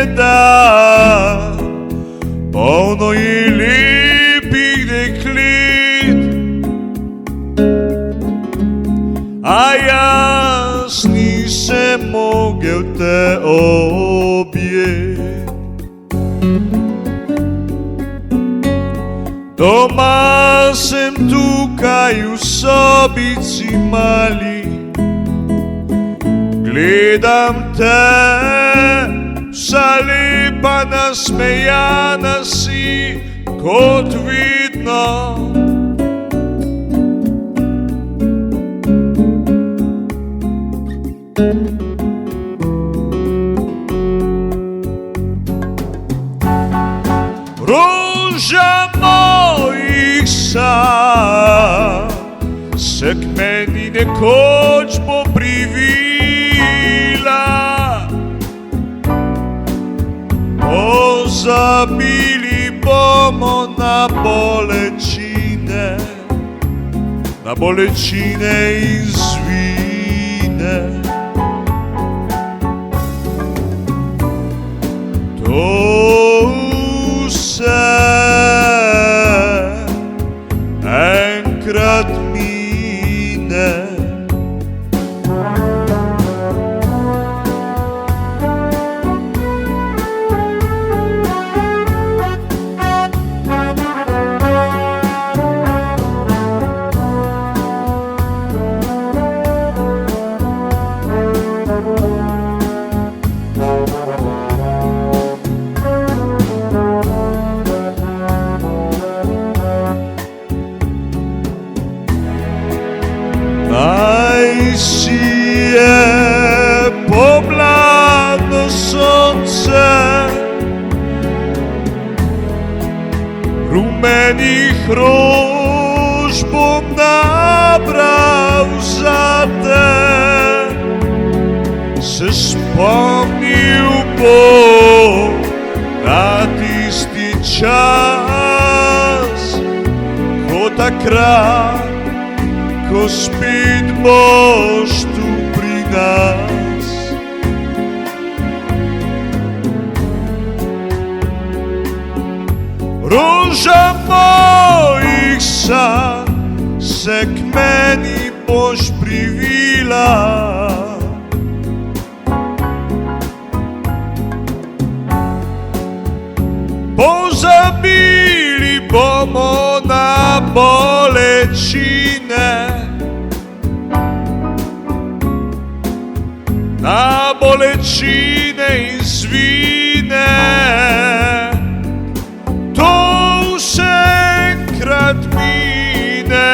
dan, polno je lepih deklet, a jaz nisem mogel te objeti. Doma sem tukaj v sobici mali, gledam te, vsa lepa nasmejana si kot vidno. Roža mojih sanj se k meni nekoč bo privila, pozabili bomo na bolečine in zvine. To vse enkrat mine. Naj sije pomladno sonce, rumenih rož bom nabral zate, se spomnil bom na tisti čas, ko takrat, ko spet boš tu pri nas. Roža mojih sanj se k meni boš privila, pozabili bomo na bolečine, in zvine. To vse enkrat mine.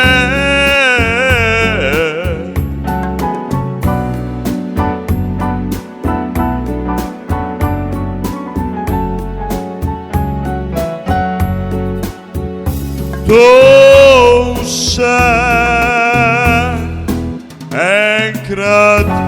To vse enkrat